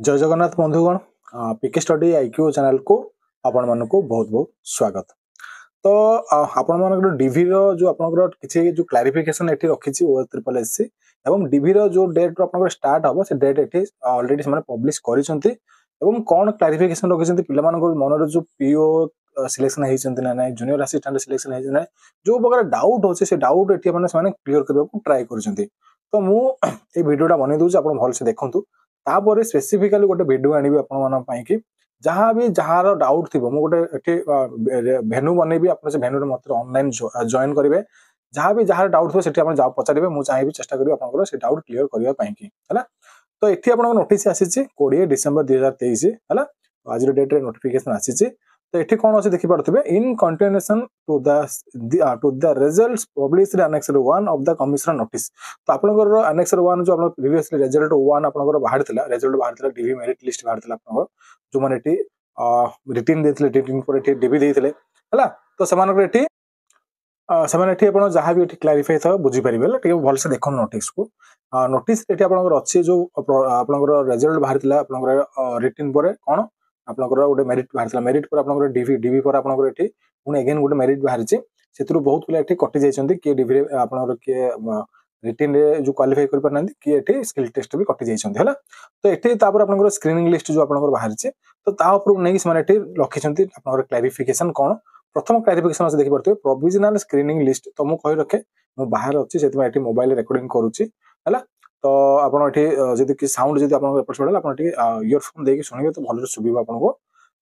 जय जगन्नाथ बंधुगण पीके study IQ channel को आपण मन को बहुत बहुत स्वागत। तो आपण मन डीवी जो आपनकर किछि जो क्लारिफिकेशन एठी रखिछि ओ ट्रिपल एससी एवं डीवी जो डेट आपनकर स्टार्ट हबो से डेट एठी ऑलरेडी से पब्लिश करिसंती एवं कोन क्लारिफिकेशन रखिसंती पिला मन मनर जो पीओ सिलेक्शन हेइसंती ना नाही जूनियर असिस्टेंट सिलेक्शन हेइसंती ना जो प्रकार डाउट होचे से डाउट एठी माने क्लियर करबा को ट्राई करछंती। तो मु ए वीडियोटा बनै दउछ आपण भल से देखंतु तापर स्पेसिफिकली गोटे वीडियो आनिबी आपण मन पई कि जहाँ भी जहाँ डाउट थी गोटे भेन्यू बनैबी आप भेन्यू मतलब ऑनलाइन जॉइन करेंगे जहाँ भी जहाँ डाउट थो सेठी आप पचारे मुझे चाहिए चेष्टा करी आप से डाउट क्लियर करने है। तो ये आप नोटिस आसी 20 डिसेंबर 2023 है आज डेट रे नोटिफिकेशन आसी। तो ये कौन अच्छे देखिपे इन continuation to the results published annexure 1 of the commissioner notice. तो आपनकर एनेक्सर 1 जो प्रीवियसली रिजल्ट 1 आपनकर बाहर थिला रिजल्ट बाहर थिला डीवी मेरिट लिस्ट बाहर थिला आपनकर जो माने एटी रिटन देथिले रिटन पर एटी डीवी देथिले हला। तो समानकर एटी समान एटी आपण जहां भी एटी क्लैरिफाई था बुझी परिबे ठीक भल से देखन नोटिस को नोटिस एटी आपनकर अछि जो आपनकर रिजल्ट बाहर थिला आपनकर रिटन पर कोन आपनकर गोटे मेरिट बाहर थिला मेरिट पर आपनकर डीवी डीवी पर आपनकर एटी पुनी अगेन गोटे मेरिट बाहर छि सेतरु बहुत पिला एटी कटि जाइछन्ती के डीवी रे आपनकर के रिटन रे जो क्वालिफाई कर परनांती कि एटी स्किल टेस्ट भी कटि जाइछन्ती हला। तो एटी तापर आपनकर स्क्रीनिंग लिस्ट जो आपनकर बाहर छि तो ता ऊपर नै समान एटी लखिछन्ती आपनकर क्लैरिफिकेशन कोन प्रथम क्लैरिफिकेशन अछि देखि परते प्रोविजनल स्क्रीनिंग लिस्ट तो मु कहि रखे मु बाहर अछि सेतमे एटी मोबाइल रिकॉर्डिंग करूछि हला। तो आपण एटी जदि कि साउंड जदि आपनकर एपिसोड हला आपण एटी इयरफोन देके सुनिबे तो भलो सुबिबा आपनको।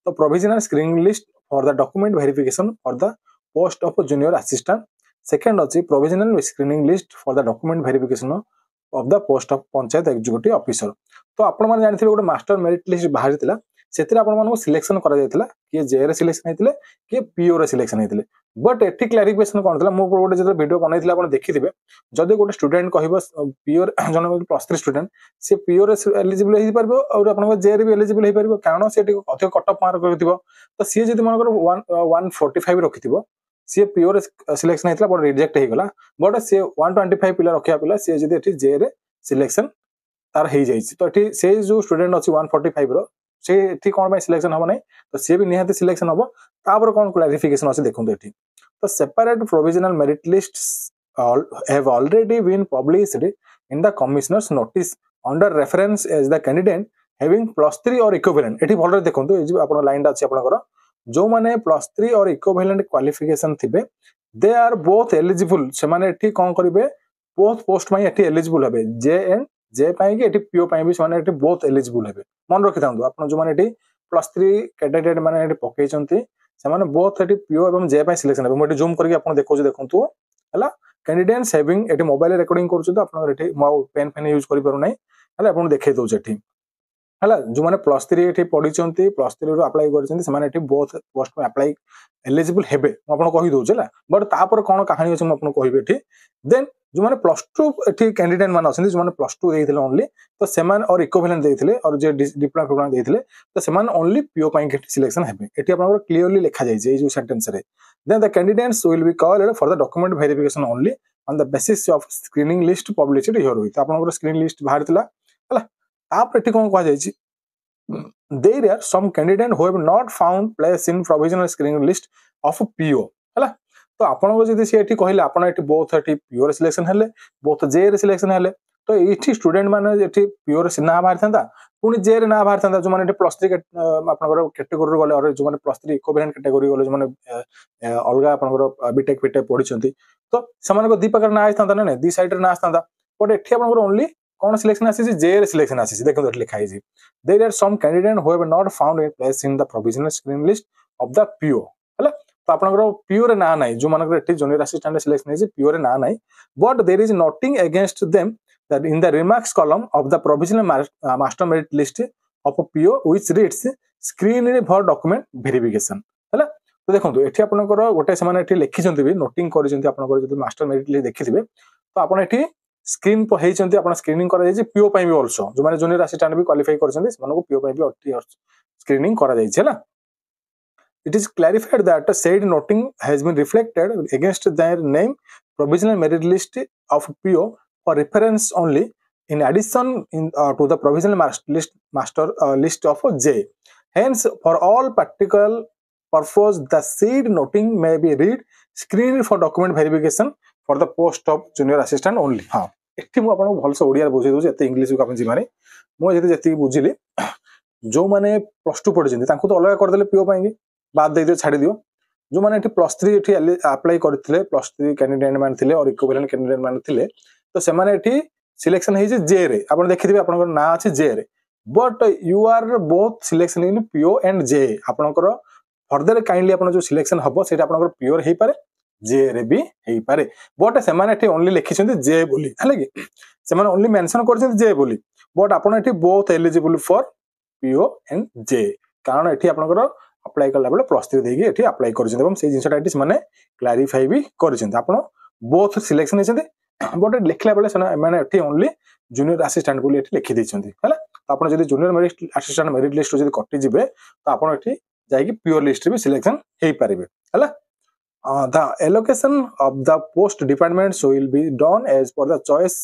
तो provisional screening list for the document verification for the post of junior assistant second अछि provisional screening list for the document verification of the post of panchayat executive officer. तो आपण माने जानिथिबे गोटे मास्टर मेरिट लिस्ट बाहर थिला सेतिर आपण मानको सिलेक्शन करा जायतिला कि जे रे सिलेक्शन हेतिले कि पीओ रे सिलेक्शन हेतिले बट एठी क्लैरिफिकेशन कोन थिला मो गोटे जे वीडियो बनाइथिला आपण देखिथिबे जदि गोटे स्टूडेंट कहबो पीओ जन +3 स्टूडेंट से पीओ रे एलिजिबल हेइ परबो और आपण जे रे भी एलिजिबल हेइ परबो कारण से अधिक कट ऑफ मार्क करथिबो। तो सी जदि मानकर 145 रखिथिबो सी पीओ रे सिलेक्शन हेतिला बट रिजेक्ट हे गला बट से 125 पिला रखिया पिला से जदि एठी जे रे सिलेक्शन तार हेइ जाइछि तो एठी से जो स्टूडेंट अछि 145 रो से एठी कोन बाय सिलेक्शन हबो नै तो से भी निहाती सिलेक्शन हबो तापर कोन क्लैरिफिकेशन अछि देखंतु एठी। तो separate provisional merit lists have already been published in the commissioner's notice under reference as the candidate having +3 or equivalent एठी भलरे देखंतु ए जे आपण लाइन अछि आपनकर जो माने +3 और इक्विवेलेंट क्वालिफिकेशन थिबे दे आर बोथ एलिजिबल से माने एठी कोन करिवे बोथ पोस्ट माई एठी एलिजिबल हेबे जे एंड जे पाई कि एठी पीओ पाई भी से माने एठी बोथ एलिजिबल हेबे मन रखि थांतु आपण जो माने एठी +3 कैंडिडेट माने एठी पकेचंती से माने बोथ एठी पीओ एवं जे पाई सिलेक्शन हेबे मोटी जूम करके आपण देखौ जे देखंतु हला कैंडिडेट्स हैविंग एठी मोबाइल रिकॉर्डिंग करछु तो आपण एठी पेन पेन यूज करि पारु नै हला आपण देखै दउ एठी हला जो माने +3 एठी पढिचंती +3 रो अप्लाई करचंती से माने एठी बोथ पोस्ट में अप्लाई एलिजिबल हेबे आपण कहि दउ छला बट तापर कोन कहानी अछि म आपण कहिबे एठी देन जो माने +2 एठी कैंडिडेट मान अछंती जो माने +2 देइथिले ओनली तो सेमान और इक्विवेलेंट देइथिले और जे डिप्लोमा प्रोग्राम देइथिले तो सेमान ओनली पीओ पाई के सिलेक्शन हेबे एठी आपण क्लियरली लिखा जाय जे जो सेंटेंस रे then the candidates will be called for the document verification only on the basis of screening list published here with आपण स्क्रीनिंग लिस्ट बाहर थिला हला आप एठी कोन कह जाय छी there are some candidate who have not found place in provisional screening list of PO हला। तो आपण को जदी से एठी कहिले आपण एठी बोथ एठी पीओ रे सिलेक्शन हेले बोथ जे रे सिलेक्शन हेले तो एठी स्टूडेंट माने एठी पीओ रे ना बाहर थांता पुनी जे रे ना बाहर थांता जो माने एठी +3 आपनकर कैटेगरी गले और जो माने +3 इक्विवेलेंट कैटेगरी गले जो माने अलगा आपनकर बीटेक बीटेक पढिचंती तो समान को दी प्रकार ना आइथांता नै दी साइड रे ना आथांता बट एठी आपनकर ओनली कौन सिलेक्शन आसी जे रे सिलेक्शन आसी देखो एठी लिखा है there are some candidate who have not found a place in the provisional screening list of the PO हला। तो आपनकर पीओ रे ना नाही जो मानकर एठी जूनियर असिस्टेंट सिलेक्शन है पीओ रे ना नाही but there is noting against them that in the remarks column of the provisional master merit list of PO which reads screening for document verification हला। तो देखंतु एठी आपनकर गोटे समान एठी लिखिचंती भी नोटिंग करिसंती आपनकर जदि मास्टर मेरिट लिस्ट देखिथिबे तो आपण एठी स्क्रीन पर हेइचंती आपण स्क्रीनिंग करा जाय पीओ पाई भी आल्सो जो माने जूनियर असिस्टेंट भी क्वालिफाई करछंती मानको पीओ पाई भी स्क्रीनिंग करा जाय छला। It is clarified that said noting has been reflected against their name provisional merit list of PO for reference only in addition to the provisional list of J. Hence, for all practical purpose, the seed noting may be read screened for document verification for the post of junior assistant only. हाँ, एठी मु आपन भलसे ओडिया बुझे दोछ एते English को आपन जिमाने मु जेते बुझिली जो माने प्लस 2 पढिछन्ती तांको तो अलग कर देले पीओ पाएंगे बाद दे दियो छाडी दियो जो माने एठी प्लस 3 एठी अप्लाई करथिले प्लस 3 कैंडिडेट मान थिले और इक्विवेलेंट कैंडिडेट मान थिले तो से माने एठी सिलेक्शन है जे जे रे आपन देखिथिबे आपन ना अछि जे रे but you are both selection in PO and जे आपन फर्दर काइंडली आपन जो सिलेक्शन हबो सेटा आपन पीओ हे पारे जे रे भी हे पारे बट से माने एठी ओनली लिखिछन्ती जे बोली हले कि से माने ओनली मेंशन करछन्ती जे बोली बट आपन एठी both eligible for PO and जे कारण एठी आपन अप्लाई करला बेले प्लस 3 देगी एठी अप्लाई करछन्ती एवं से जिंसटा एठी माने क्लैरिफाई भी करछन्ती आपन बोथ सिलेक्शन हेछन्ती बट लिखला बेले सना माने एठी ओनली जूनियर असिस्टेंट बोली एठी लिखि दैछन्ती हला तो आपन जदी junior merit assistant merit list जदी कटि जिवे तो आपन एठी जाई प्योर लिस्ट भी सिलेक्शन हे पारिबे हला the allocation of the post departments will be done as per the choice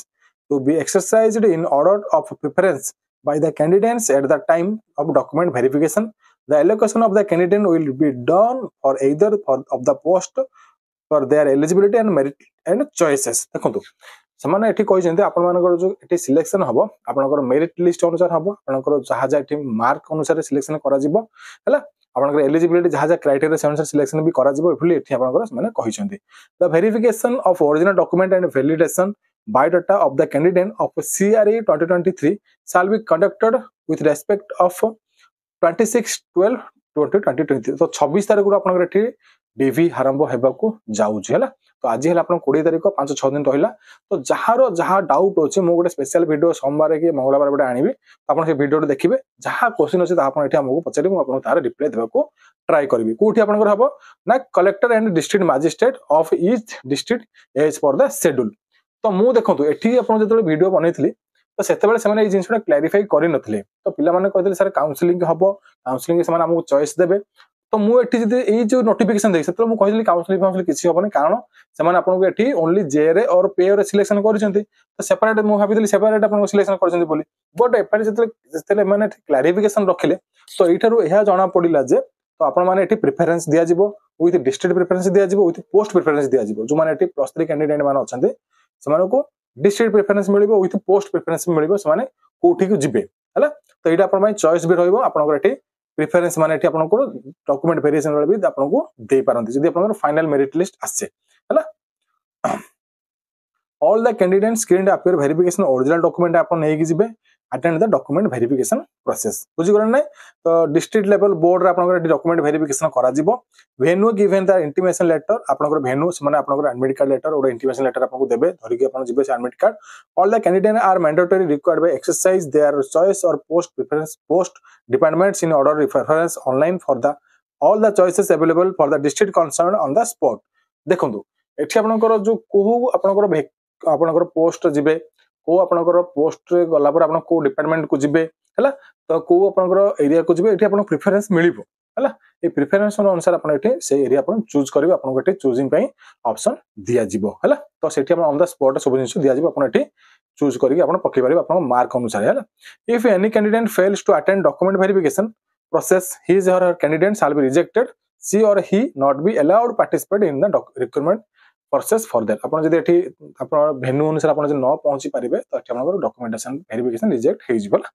to be exercised in order of preference by the candidates at the time of document verification. The allocation of the candidate will be done for either of the post for their eligibility and merit and choices. देखो ସେମାନେ ଏଠି କହିଛନ୍ତି ଆପଣମାନଙ୍କର ଯୋଉ ଏଠି selection ହବ ଆପଣଙ୍କର merit list ଅନୁସାରେ ହବ ଆପଣଙ୍କର ଯାହା ଯାହା ଏଠି ମାର୍କ ଅନୁସାରେ ସିଲେକ୍ସନ କରାଯିବ ହେଲା ଆପଣଙ୍କର ଏଲିଜିବିଲିଟି ଯାହା ଯାହା କ୍ରାଇଟେରିଆ ସେ ଅନୁସାରେ ସିଲେକ୍ସନ ବି କରାଯିବ ଏଭଳି ଏଠି ଆପଣଙ୍କର ସେମାନେ କହିଛନ୍ତି the verification of original document and validation biodata of the candidate of CRE 2023 shall be conducted with respect of 26/12/2023 तो 26 तारिख को आपन एठी डीवी आरंभ हेबाकू जाउछ हैला तो आज हेला आपन 20 तारिख 5-6 दिन रहिला तो जहा डाउट अछि मो गोटे स्पेशल वीडियो सोमवार के मंगलवार बडे आनिबी आपन से वीडियो देखिबे जहा क्वेश्चन अछि ता आपन एठी हमको पचारि मु आपन तार रिप्लाई देबाकू ट्राई करबी कोठी आपन हबो ना collector and district magistrate of each district as for the schedule तो मु देखंतु एठी आपन जेतले वीडियो बनैथिली तो सेतेबेले सेमाने ए जिंसटा क्लैरिफाई करि नथिले तो पिला माने कहथिले सर काउंसलिंग हबो काउंसलिंग के सेमाने हमको चॉइस देबे तो मु एठी जदि ए जो नोटिफिकेशन देख सेतेबेले मु कहथिली काउंसलिंग किछि हबोनी कारण सेमाने आपन को एठी ओनली जे रे और पे रे सिलेक्शन करिसंती तो सेपरेट मु भाबिथिली सेपरेट आपन को सिलेक्शन करिसंती बोली बट एपारे जेतले माने क्लैरिफिकेशन रखिले तो एठारु एहा जणा पडिला जे तो आपण माने एठी प्रेफरेंस दिया जिवो विथ डिस्ट्रिक्ट प्रेफरेंस दिया जिवो विथ पोस्ट प्रेफरेंस दिया जिवो जो माने एठी प्लस 3 कैंडिडेट माने अछंती सेमाने को डिस्ट्रिक्ट प्रेफरेंस मिलिबो विथ पोस्ट प्रेफरेंस मिलिबो सेमाने कोठी को जिबे हला तो एटा आपण माने चॉइस भी रहइबो आपण को एठी प्रेफरेंस माने एठी आपण को डॉक्यूमेंट वेरिएशन वाला भी आपण को दे पारंती जदी आपण फाइनल मेरिट लिस्ट आसे हला all the candidates screened appear verification original document आपण नै कि जिबे attend the document verification process बुझि गरन नै तो डिस्ट्रिक्ट लेवल बोर्ड रे आपण को डॉक्यूमेंट वेरिफिकेशन करा जिवो venue given the intimation letter आपण को वेन्यू माने आपण को एडमिट कार्ड लेटर और इंटीमेशन लेटर आपण को देबे धरि के आपण जिबे admit card all the candidates are mandatory required by exercise their choice or post preference post departments in order reference online for the all the choices available for the district concerned on the spot देखंतु एठी आपण को जो कोहू आपण को आपनकर post जिबे को आपनकर पोस्ट रे गला पर आपन को डिपार्टमेंट को जिबे हला तो को आपनकर एरिया को जिबे एठी आपन प्रेफरेंस मिलिबो हला ए प्रेफरेंस अनुसार आपन एठी से एरिया आपन चूज करबे आपन को एठी चूजिंग पई ऑप्शन दिया जिवो हला तो सेठी आपन ऑन द स्पॉट सब जिंस दिया जिवो आपन एठी चूज करके आपन पक्के पारिबे आपन मार्क अनुसार हला if any candidate fails to attend document verification process his or her candidate shall be rejected she or he not be allowed participate in the recruitment process further आपण जदी एठी आपण वेन्यू अनुसार आपण जे न पहुंची पारिबे तो एठी आपण डॉक्यूमेंटेशन वेरिफिकेशन रिजेक्ट हे जिवला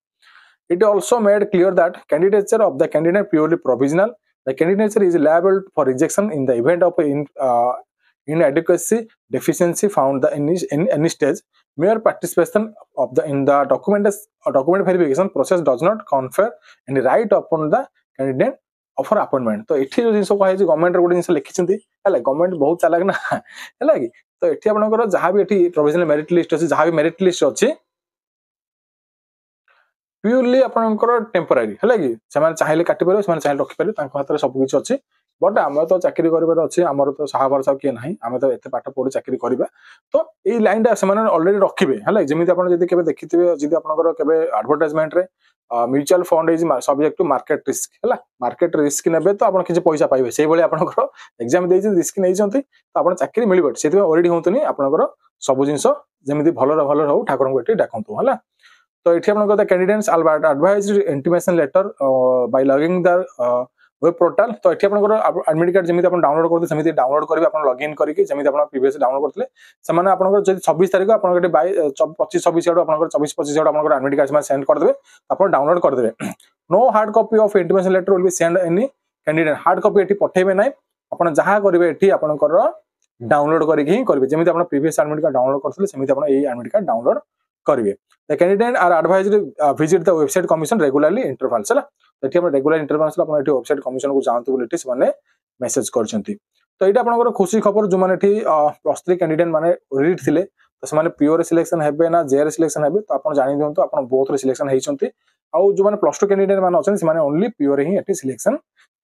it also made clear that candidature of the candidate purely provisional the candidature is liable for rejection in the event of inadequacy deficiency found the in any stage mere participation of the in the document verification process does not confer any right upon the candidate offer appointment तो एठी जो जिंस कहै जे government रे गोटे जिंस लिखिसंती हला government बहुत चालाक ना हला कि तो एठी आपनकर जहां भी एठी प्रोविजनल मेरिट लिस्ट अछि जहां भी मेरिट लिस्ट अछि प्योरली आपनकर टेम्पररी हला कि समान चाहिले काटि परबे समान चाहिले रखि परबे तांको हाथ रे सब किछ अछि बट हमर तो चाकरी करबार अछि हमर तो साहा वर्ष के नाही हम तो एते पाठ पढि चाकरी करबा तो ए लाइन दा समान ऑलरेडी रखिबे हला जेमिति आपन जदी केबे देखिथिबे जदी आपनकर केबे एडवर्टाइजमेंट रे mutual fund is subject to market risk है मार्केट रिस्क ने तो आप किसी पैसा पाइबे से भाई आपंकर एग्जाम दे रिस्क नहीं तो आप चाकरी मिल से ओरिडी हूँ आपंकर सब जिन जमी भल भल हो ठाकुर को डाकतु है तो ये आप candidates advise intimation letter by logging the web portal तो ये आप एडमिट कार्ड जमी डाउनलोड करते सेमती डाउनलोड करेंगे आप लॉगिन करके जमी आप प्रीवियस डाउनलोड करते से आपंकर 26 तारीख आप 25-26 आड़ आप 24-25 आड़ आप एडमिट कार्ड सेंड करदे आप डाउनलोड करदे no hard copy of intimation letter will be send any candidate hard copy ये पठेबे ना आप जहाँ करेंगे ये आपंकर डाउनलोड करके ही करेंगे जमी आप प्रीवियस एडमिट कार्ड डाउनलोड करते सेमती आप एडमिट कार्ड डाउनलोड करेंगे the candidate are advised visit the website commission regularly intervals है तो ये रेगुलर इंटरवल्स आप वेबसाइट कमिशन को जातु बोली से मेसेज करछंती तो ये आपंकर खुशी खबर जो मैंने प्लस 3 कैंडिडेट माने रीड थिले तो से पीओ सिलेक्शन हेबे ना जेआर सिलेक्शन हेबे तो आप जानि दियंतु आप बोथ रे सिलेक्शन हेइचंती आ जो मैंने प्लस 2 कैंडिडेट माने अछन से ओनली पीओ रे ही एटी सिलेक्शन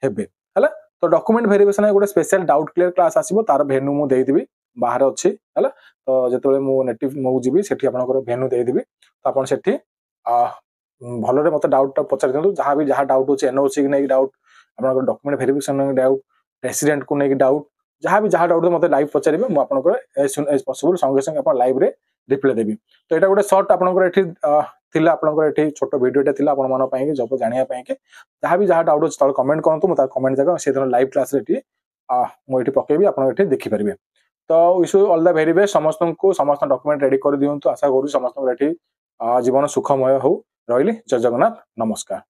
हेबे हला तो डॉक्यूमेंट वेरिफिकेशन गोटे स्पेशल डाउट क्लियर क्लास आसीबो तार भेन्यू मु देई देबी बाहर अछि हला तो जेतबे मु नेटिव मु जीबी सेठी आपनकर भेन्यू देई देबी तो आपन सेठी भलरे मते डाउट पचार दियंतु जहां भी जहां डाउट होचे एनओसी के नै डाउट आपनकर डॉक्यूमेंट वेरिफिकेशन नै डाउट रेसिडेंट को नै डाउट जहां भी जहां डाउट मते लाइव पचारिबे मु आपनकर एज सुन एज पॉसिबल संगे संगे अपन लाइव रे रिप्लाई देबी तो एटा गोटे शॉर्ट आपनकर एठी थिला आपनकर एठी छोटो वीडियोटा थिला आपन मन पई कि जब जानिया पई कि जहां भी जहां डाउट होचे त कमेंट करंतु मु ता कमेंट जगह से दिन लाइव क्लास रे एठी मु एठी पकेबी आपन एठी देखि परिबे तो wish you all the very best समस्त डॉक्यूमेंट रेडी कर दियंतु आशा करू समस्त एठी जीवन सुखमय हो रहिली जय जगन्नाथ नमस्कार।